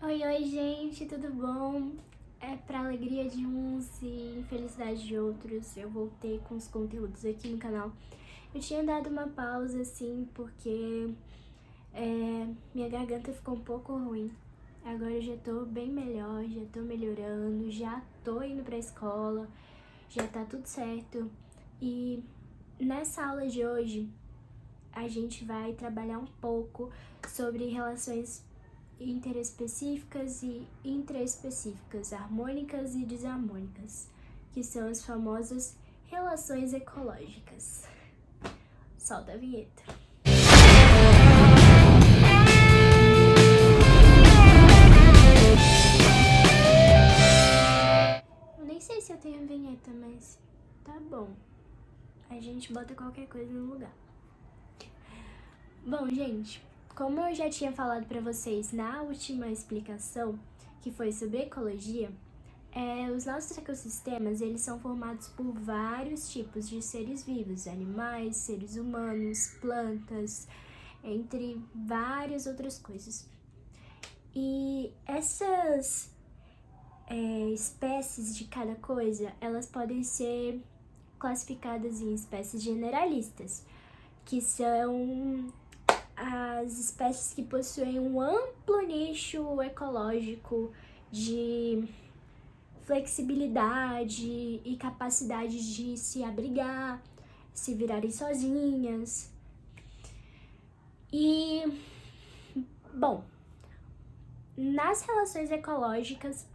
Oi, gente, tudo bom? Pra alegria de uns e infelicidade de outros, eu voltei com os conteúdos aqui no canal. Eu tinha dado uma pausa, assim, porque minha garganta ficou um pouco ruim. Agora eu já tô bem melhor, já tô melhorando, já tô indo pra escola, já tá tudo certo. E nessa aula de hoje, a gente vai trabalhar um pouco sobre relações interespecíficas e intraespecíficas, harmônicas e desarmônicas, que são as famosas relações ecológicas. Solta a vinheta. Eu nem sei se eu tenho vinheta, mas tá bom. A gente bota qualquer coisa no lugar. Bom, gente, como eu já tinha falado para vocês na última explicação, que foi sobre ecologia, os nossos ecossistemas, eles são formados por vários tipos de seres vivos, animais, seres humanos, plantas, entre várias outras coisas. E essas espécies de cada coisa, elas podem ser classificadas em espécies generalistas, que são as espécies que possuem um amplo nicho ecológico de flexibilidade e capacidade de se abrigar, se virarem sozinhas. E, bom, nas relações ecológicas,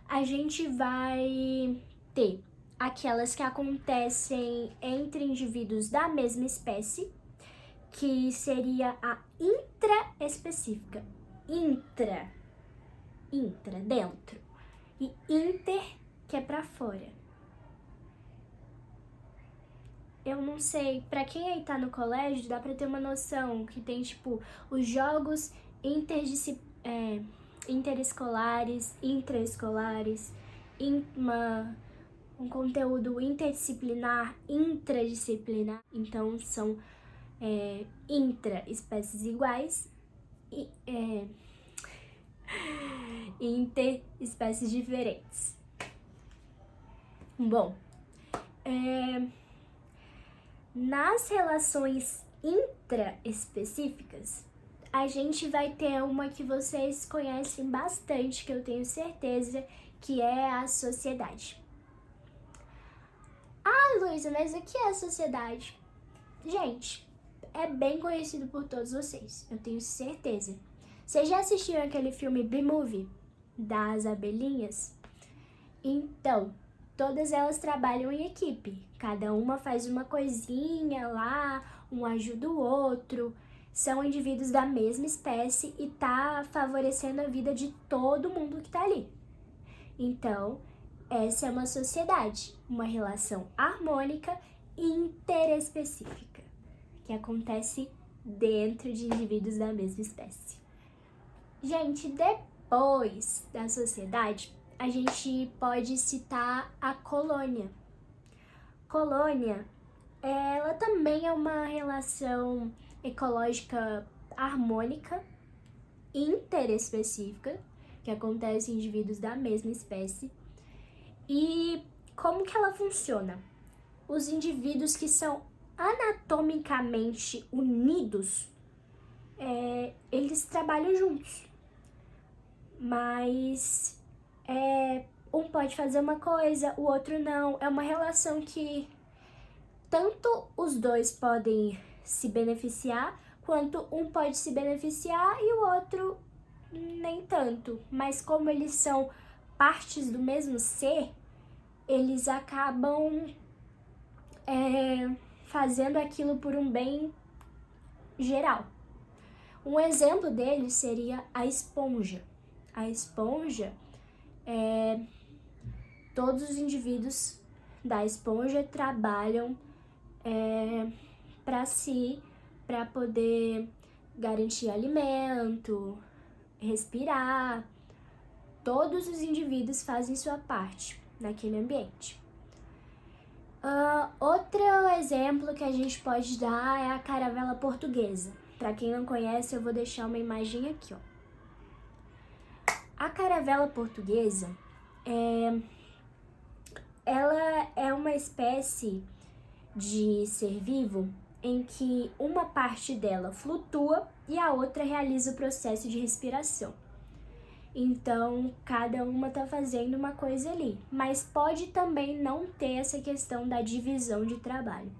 a gente vai ter aquelas que acontecem entre indivíduos da mesma espécie, que seria a intraespecífica. Intra, dentro. E inter, que é pra fora. Eu não sei, pra quem aí tá no colégio, dá pra ter uma noção que tem, tipo, os jogos interescolares, intraescolares, um conteúdo interdisciplinar, intradisciplinar. Então, são intra-espécies iguais e inter-espécies diferentes. Bom, nas relações intraespecíficas, a gente vai ter uma que vocês conhecem bastante, que eu tenho certeza, que é a sociedade. Ah, Luísa, mas o que é a sociedade? Gente, é bem conhecido por todos vocês, eu tenho certeza. Vocês já assistiram aquele filme B-Movie, das abelhinhas? Então, todas elas trabalham em equipe. Cada uma faz uma coisinha lá, um ajuda o outro. São indivíduos da mesma espécie e tá favorecendo a vida de todo mundo que tá ali. Então, essa é uma sociedade, uma relação harmônica e interespecífica, que acontece dentro de indivíduos da mesma espécie. Gente, depois da sociedade, a gente pode citar a colônia. Colônia, ela também é uma relação ecológica harmônica, interespecífica, que acontece em indivíduos da mesma espécie. E como que ela funciona? Os indivíduos que são anatomicamente unidos, eles trabalham juntos. Mas um pode fazer uma coisa, o outro não. É uma relação que tanto os dois podem se beneficiar, quanto um pode se beneficiar e o outro nem tanto. Mas como eles são partes do mesmo ser, eles acabam fazendo aquilo por um bem geral. Um exemplo deles seria a esponja. A esponja, todos os indivíduos da esponja trabalham para poder garantir alimento, respirar. Todos os indivíduos fazem sua parte naquele ambiente. Outro exemplo que a gente pode dar é a caravela portuguesa. Para quem não conhece, eu vou deixar uma imagem aqui, ó. A caravela portuguesa, ela é uma espécie de ser vivo em que uma parte dela flutua e a outra realiza o processo de respiração. Então, cada uma está fazendo uma coisa ali, mas pode também não ter essa questão da divisão de trabalho.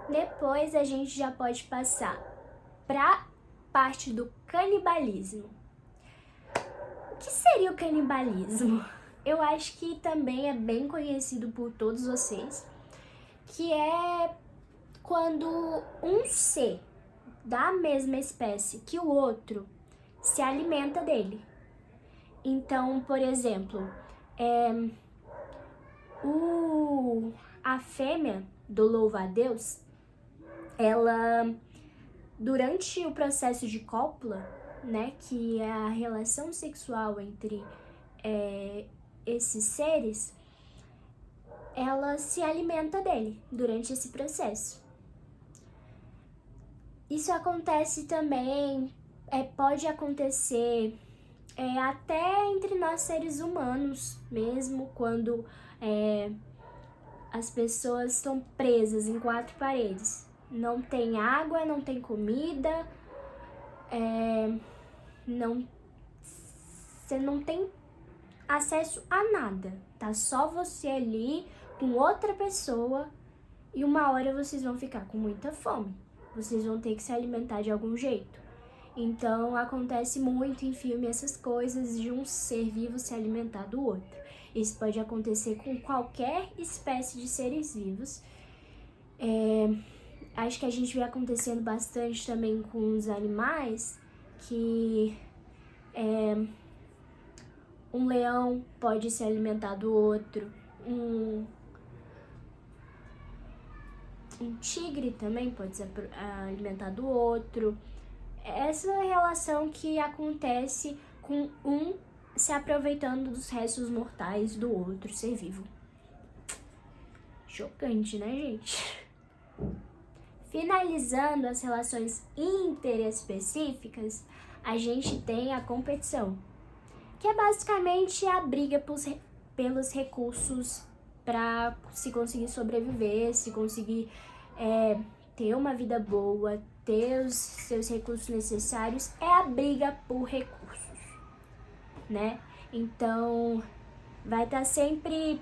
Depois a gente já pode passar para parte do canibalismo. O que seria o canibalismo? Eu acho que também é bem conhecido por todos vocês, que é quando um ser da mesma espécie que o outro se alimenta dele. Então, por exemplo, a fêmea do louva-a-Deus, ela, durante o processo de cópula, né, que é a relação sexual entre esses seres, ela se alimenta dele durante esse processo. Isso acontece também, pode acontecer até entre nós seres humanos mesmo, quando as pessoas estão presas em 4 paredes. Não tem água, não tem comida, você não tem acesso a nada. Tá só você ali com outra pessoa e uma hora vocês vão ficar com muita fome. Vocês vão ter que se alimentar de algum jeito. Então, acontece muito em filme essas coisas de um ser vivo se alimentar do outro. Isso pode acontecer com qualquer espécie de seres vivos. Acho que a gente vê acontecendo bastante também com os animais, que um leão pode se alimentar do outro, um tigre também pode se alimentar do outro. Essa relação que acontece com um se aproveitando dos restos mortais do outro ser vivo. Chocante, né, gente? Finalizando as relações interespecíficas, a gente tem a competição, que é basicamente a briga pelos recursos para se conseguir sobreviver, se conseguir ter uma vida boa, ter os seus recursos necessários. É a briga por recursos, né? Então, vai estar sempre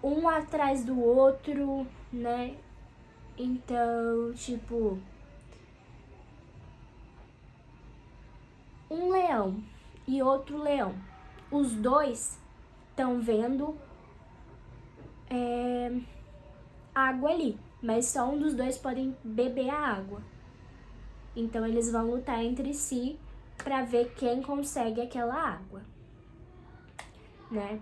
um atrás do outro, né? Então, tipo, um leão e outro leão, os dois estão vendo água ali, mas só um dos dois podem beber a água. Então eles vão lutar entre si para ver quem consegue aquela água, né?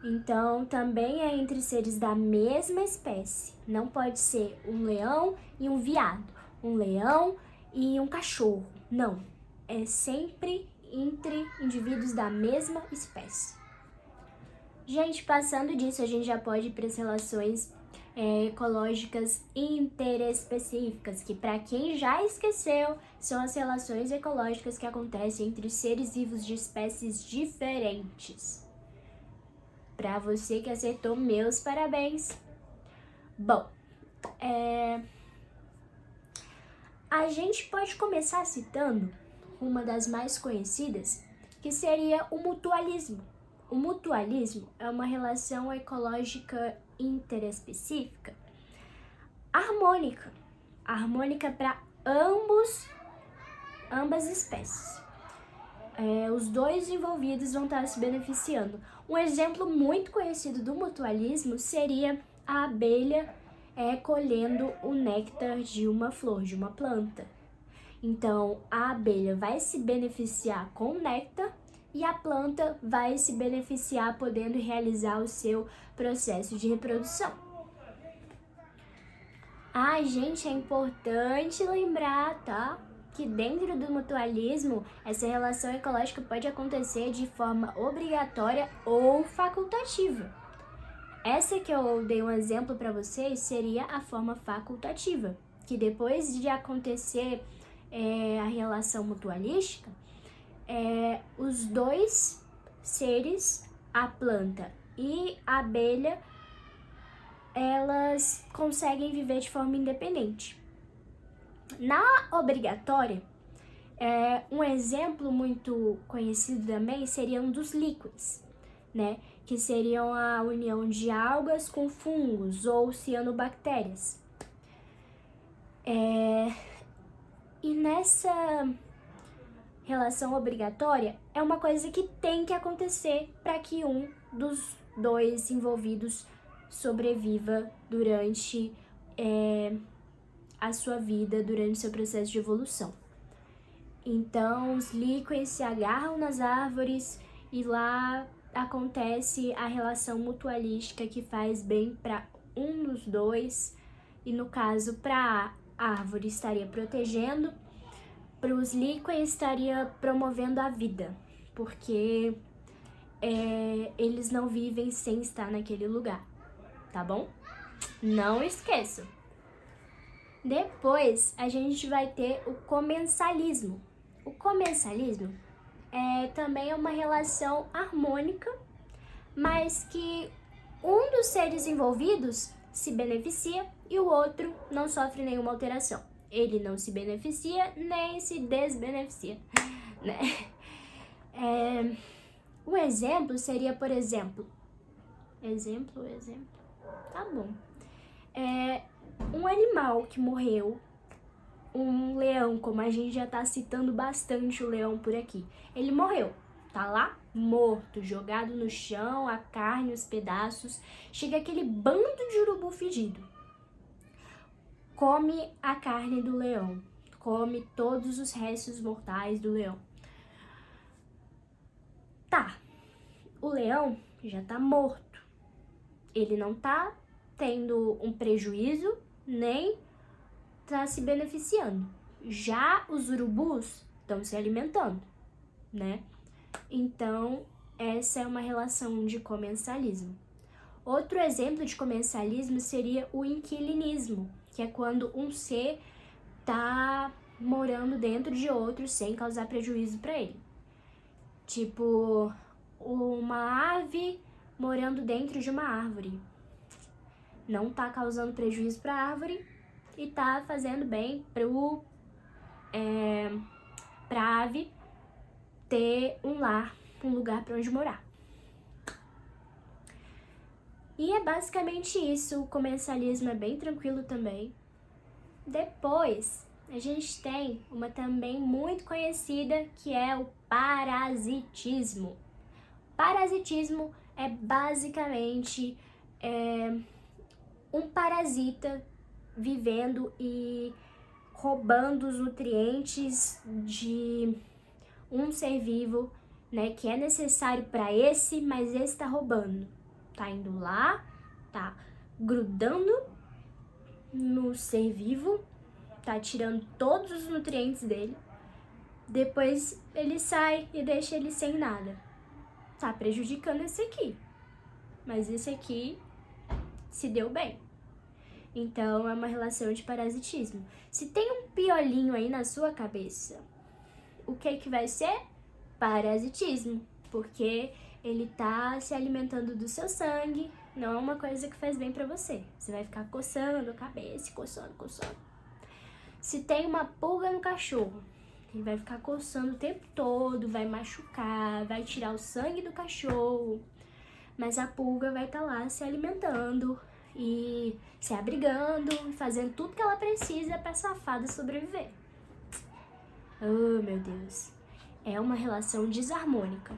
Então também é entre seres da mesma espécie. Não pode ser um leão e um veado, um leão e um cachorro. Não, é sempre entre indivíduos da mesma espécie. Gente, passando disso, a gente já pode ir para as relações ecológicas interespecíficas, que para quem já esqueceu, são as relações ecológicas que acontecem entre seres vivos de espécies diferentes. Para você que acertou, meus parabéns! Bom, a gente pode começar citando uma das mais conhecidas, que seria o mutualismo. O mutualismo é uma relação ecológica interespecífica harmônica para ambas espécies. Os dois envolvidos vão estar se beneficiando. Um exemplo muito conhecido do mutualismo seria a abelha colhendo o néctar de uma flor, de uma planta. Então, a abelha vai se beneficiar com o néctar e a planta vai se beneficiar podendo realizar o seu processo de reprodução. Gente, é importante lembrar, tá? Que dentro do mutualismo, essa relação ecológica pode acontecer de forma obrigatória ou facultativa. Essa que eu dei um exemplo para vocês seria a forma facultativa, que depois de acontecer a relação mutualística, os dois seres, a planta e a abelha, elas conseguem viver de forma independente. Na obrigatória, um exemplo muito conhecido também seriam dos líquens, né? Que seriam a união de algas com fungos ou cianobactérias. E nessa relação obrigatória, é uma coisa que tem que acontecer para que um dos dois envolvidos sobreviva durante a sua vida, durante seu processo de evolução. Então, os líquens se agarram nas árvores e lá acontece a relação mutualística que faz bem para um dos dois, e no caso, para a árvore estaria protegendo, para os líquens estaria promovendo a vida, porque eles não vivem sem estar naquele lugar, tá bom? Não esqueçam! Depois, a gente vai ter o comensalismo. O comensalismo também é uma relação harmônica, mas que um dos seres envolvidos se beneficia e o outro não sofre nenhuma alteração. Ele não se beneficia nem se desbeneficia, né? Um exemplo seria, por exemplo... Exemplo. Tá bom. Um animal que morreu, um leão, como a gente já tá citando bastante o leão por aqui. Ele morreu, tá lá morto, jogado no chão, a carne, os pedaços. Chega aquele bando de urubu fedido. Come a carne do leão, come todos os restos mortais do leão. Tá, o leão já tá morto. Ele não tá tendo um prejuízo, nem tá se beneficiando. Já os urubus estão se alimentando, né? Então, essa é uma relação de comensalismo. Outro exemplo de comensalismo seria o inquilinismo, que é quando um ser tá morando dentro de outro sem causar prejuízo para ele. Tipo, uma ave morando dentro de uma árvore. Não tá causando prejuízo para a árvore e tá fazendo bem pra ave ter um lar, um lugar para onde morar. E é basicamente isso. O comensalismo é bem tranquilo também. Depois, a gente tem uma também muito conhecida, que é o parasitismo. Parasitismo é basicamente um parasita vivendo e roubando os nutrientes de um ser vivo, né, que é necessário para esse, mas esse tá roubando. Tá indo lá, tá grudando no ser vivo, tá tirando todos os nutrientes dele. Depois ele sai e deixa ele sem nada. Tá prejudicando esse aqui, mas esse aqui se deu bem. Então, é uma relação de parasitismo. Se tem um piolinho aí na sua cabeça, o que vai ser? Parasitismo, porque ele tá se alimentando do seu sangue, não é uma coisa que faz bem pra você. Você vai ficar coçando a cabeça, coçando. Se tem uma pulga no cachorro, ele vai ficar coçando o tempo todo, vai machucar, vai tirar o sangue do cachorro, mas a pulga vai estar lá se alimentando e se abrigando, fazendo tudo que ela precisa pra safada sobreviver. Oh, meu Deus. É uma relação desarmônica.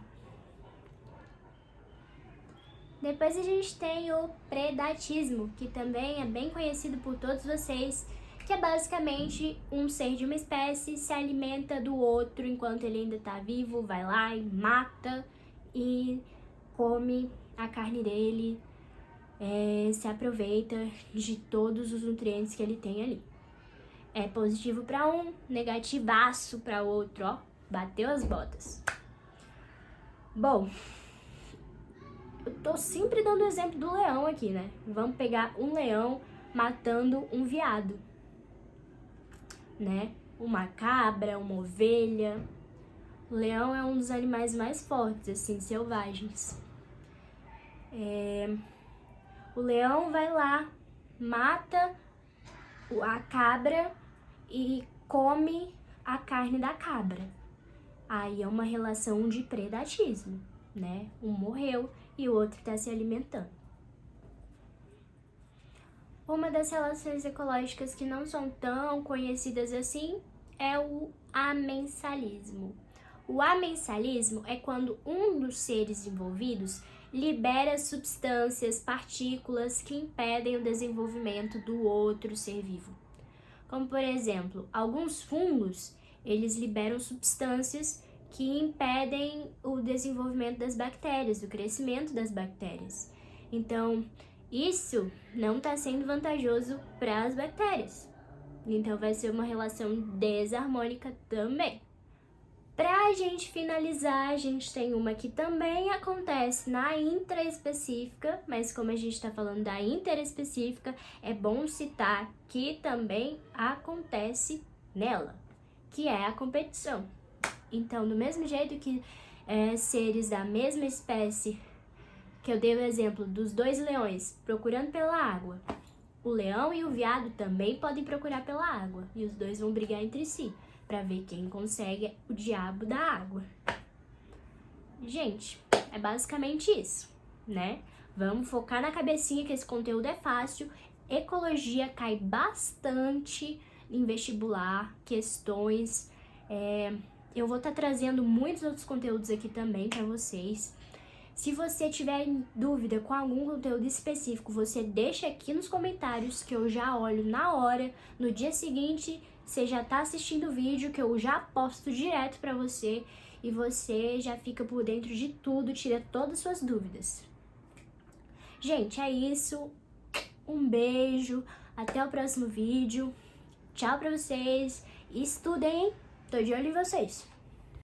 Depois a gente tem o predatismo, que também é bem conhecido por todos vocês, que é basicamente um ser de uma espécie se alimenta do outro enquanto ele ainda tá vivo, vai lá e mata e come a carne dele, se aproveita de todos os nutrientes que ele tem ali. É positivo para um, negativaço para outro, ó. Bateu as botas. Bom, eu tô sempre dando o exemplo do leão aqui, né? Vamos pegar um leão matando um veado, né? Uma cabra, uma ovelha. O leão é um dos animais mais fortes, assim, selvagens. O leão vai lá, mata a cabra e come a carne da cabra. Aí é uma relação de predatismo, né? Um morreu e o outro está se alimentando. Uma das relações ecológicas que não são tão conhecidas assim é o amensalismo. O amensalismo é quando um dos seres envolvidos libera substâncias, partículas que impedem o desenvolvimento do outro ser vivo. Como, por exemplo, alguns fungos, eles liberam substâncias que impedem o desenvolvimento das bactérias, o crescimento das bactérias. Então, isso não está sendo vantajoso para as bactérias. Então, vai ser uma relação desarmônica também. Para a gente finalizar, a gente tem uma que também acontece na intraespecífica, mas como a gente está falando da interespecífica, é bom citar que também acontece nela, que é a competição. Então, do mesmo jeito que seres da mesma espécie, que eu dei o exemplo dos 2 leões procurando pela água, o leão e o veado também podem procurar pela água, e os dois vão brigar entre si para ver quem consegue o diabo da água. Gente, é basicamente isso, né? Vamos focar na cabecinha que esse conteúdo é fácil. Ecologia cai bastante em vestibular, questões. Eu vou estar trazendo muitos outros conteúdos aqui também para vocês. Se você tiver dúvida com algum conteúdo específico, você deixa aqui nos comentários que eu já olho na hora. No dia seguinte, você já tá assistindo o vídeo que eu já posto direto para você e você já fica por dentro de tudo, tira todas as suas dúvidas. Gente, é isso. Um beijo, até o próximo vídeo. Tchau pra vocês. Estudem, hein? Tô de olho em vocês.